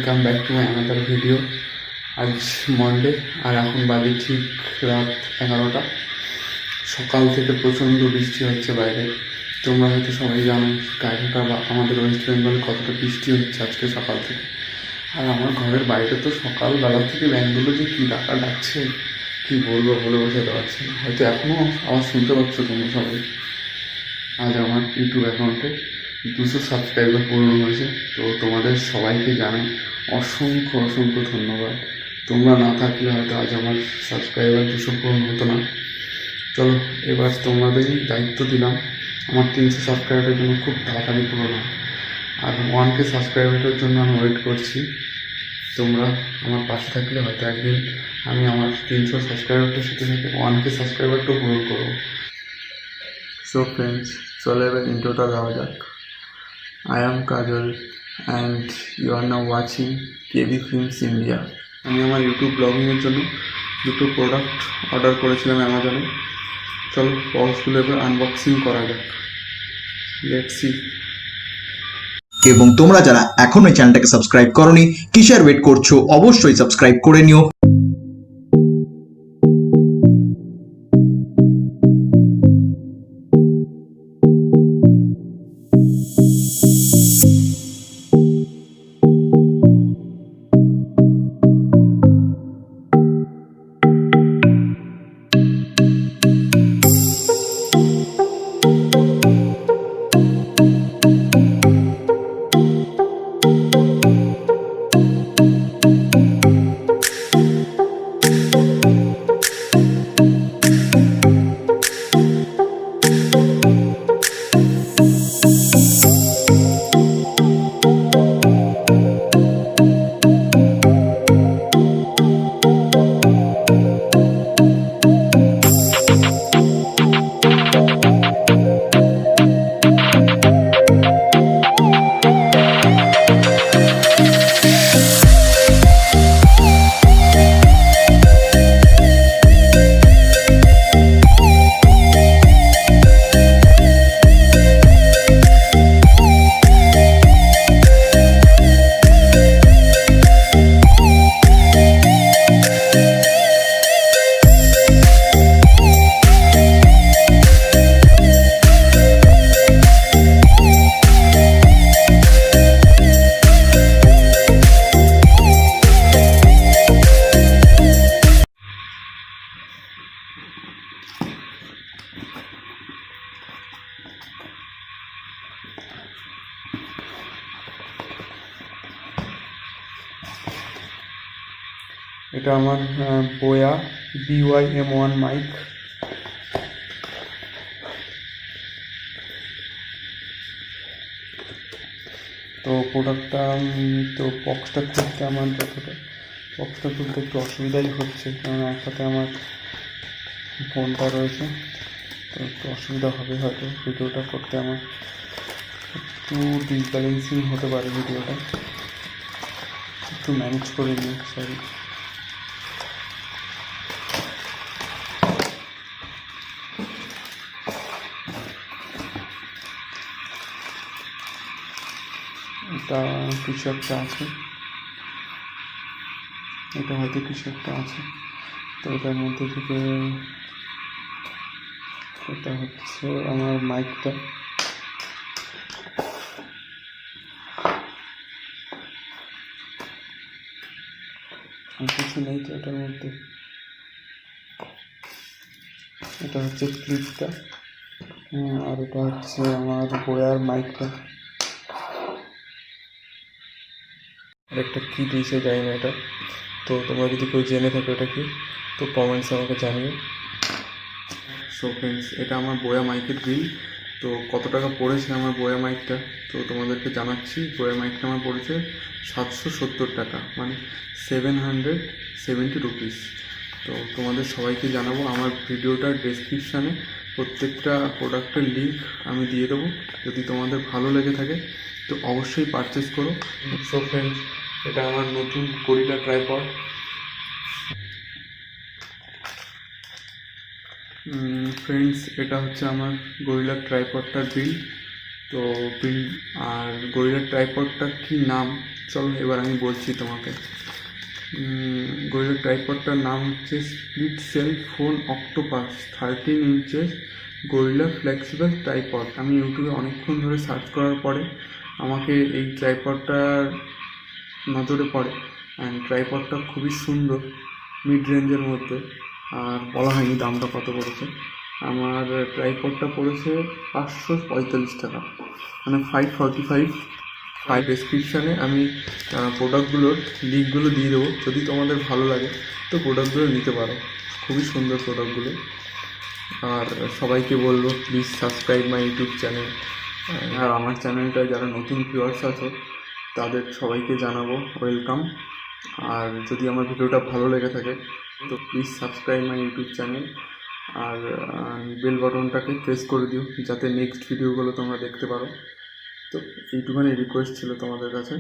Welcome back to my another video. আজ Monday আর এখন বাজে ঠিক রাত 11টা। সকাল থেকে প্রচণ্ড বৃষ্টি হচ্ছে বাইরে। তোমরা হয়তো সবাই জানো ঢাকা বা আমাদের ওয়েস্ট বেঙ্গলে কতটা বৃষ্টি হচ্ছে আজকে সকাল থেকে। আর আমার ঘরের বাইরে তো সকালবেলা থেকে ব্যাংকগুলো যে কী ডাকছে কী বলবো বলে বোঝাতে পারছি না। হয়তো এখনও আওয়াজ শুনতে পাচ্ছ তোমরা সবাই। আজ আমার ইউটিউব অ্যাকাউন্টে 200 সাবস্ক্রাইবার পূর্ণ হয়েছে। তো তোমাদের সবাইকে জানাই অসংখ্য ধন্যবাদ। তোমরা না থাকলে হয়তো আজ আমার সাবস্ক্রাইবার 200 পূরণ হতো না। চলো এবার তোমাদেরই দায়িত্ব দিলাম আমার 300 সাবস্ক্রাইবারের জন্য খুব তাড়াতাড়ি পূরণ হয়। আর 1K সাবস্ক্রাইবারের জন্য আমি ওয়েট করছি। তোমরা আমার পাশে থাকলে হয়তো একদিন আমি আমার 300 সাবস্ক্রাইবারটার সাথে 1K সাবস্ক্রাইবারটাও পূরণ করবো। সো ফ্রেন্ডস, চলো এবার ইন্ট্রোটা দেওয়া যাক। I am Kajal and you are now watching KB Films India. আমি আমার ইউটিউব ব্লগিংয়ের জন্য দুটো প্রোডাক্ট অর্ডার করেছিলাম অ্যামাজনে। চলো বক্সগুলো এবার আনবক্সিং করা যাক। Let's see. এবং তোমরা যারা এখনো এই চ্যানেলটাকে সাবস্ক্রাইব করোনি, কিসের ওয়েট করছো? অবশ্যই সাবস্ক্রাইব করে নিও। এটা আমার বোয়া BY-M1 মাইক। তো প্রোডাক্টটা তো বক্সটা খুলতে আমার বক্সটা খুলতে একটু অসুবিধাই হচ্ছে, কারণ একসাথে আমার ফোনটা রয়েছে। তো একটু অসুবিধা হবে হয়তো ভিডিওটা করতে, আমার একটু ডিসব্যালেন্সিং হতে পারে ভিডিওটা, একটু ম্যানেজ করে নিই। সরি। এটা কিছু একটা আছে, এটা হয়তো কিছু একটা আছে। তো এটার মধ্যে থেকে এটা হচ্ছে আমার মাইকটা। আর কিছু নেই তো এটার মধ্যে। এটা হচ্ছে ক্লিপটা, আর এটা হচ্ছে আমার বোয়ার মাইকটা। আর একটা কী দিয়েছে জানি না এটা। তো তোমরা যদি কেউ জেনে থাকো এটা কি, তো কমেন্টসে আমাকে জানিও। সো ফ্রেন্ডস, এটা আমার বোয়া মাইকের বিল। তো কত টাকা পড়েছে আমার বোয়া মাইকটা তো তোমাদেরকে জানাচ্ছি। বোয়া মাইকটা আমার পড়েছে 770 টাকা, মানে 770 রুপিস। তো তোমাদের সবাইকে জানাবো, আমার ভিডিওটার ডেসক্রিপশানে প্রত্যেকটা প্রোডাক্টের লিঙ্ক আমি দিয়ে দেবো। যদি তোমাদের ভালো লেগে থাকে তো অবশ্যই পারচেস করো। সো ফ্রেন্ডস, এটা আমার নতুন গরিলা ট্রাইপড। ফ্রেন্ডস, এটা হচ্ছে আমার গরিলা ট্রাইপডটার বিল। তো বিল আর গরিলা ট্রাইপডটার কী নাম চলো এবার আমি বলছি তোমাকে। গরিলার ট্রাইপডটার নাম হচ্ছে split cell phone octopus 13 inches gorilla flexible tripod. আমি ইউটিউবে অনেকক্ষণ ধরে সার্চ করার পরে আমাকে এই ট্রাইপডটার নজরে পড়ে। অ্যান্ড ট্রাইপডটা খুবই সুন্দর, মিড রেঞ্জের মধ্যে। আর বলা হয়নি দামটা কত পড়েছে। আমার ট্রাইপডটা পড়েছে 545 টাকা, মানে 545। ডেসক্রিপশানে আমি প্রোডাক্টগুলোর লিঙ্কগুলো দিয়ে দেবো, যদি তোমাদের ভালো লাগে তো প্রোডাক্টগুলো নিতে পারো। খুবই সুন্দর প্রোডাক্টগুলো। আর সবাইকে বলবো please subscribe my YouTube channel. আর আমার চ্যানেলটায় যারা নতুন ভিউয়ার্স আছে তাদের সবাইকে জানাবো ওয়েলকাম। আর যদি আমার ভিডিওটা ভালো লেগে থাকে তো please subscribe my YouTube channel. আর বেল বাটনটাকে প্রেস করে দিও যাতে নেক্সট ভিডিওগুলো তোমরা দেখতে পারো। তো এইটুখানি রিকোয়েস্ট ছিল তোমাদের কাছে।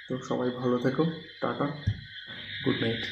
তো সবাই ভালো থেকো, টাটা, গুড নাইট।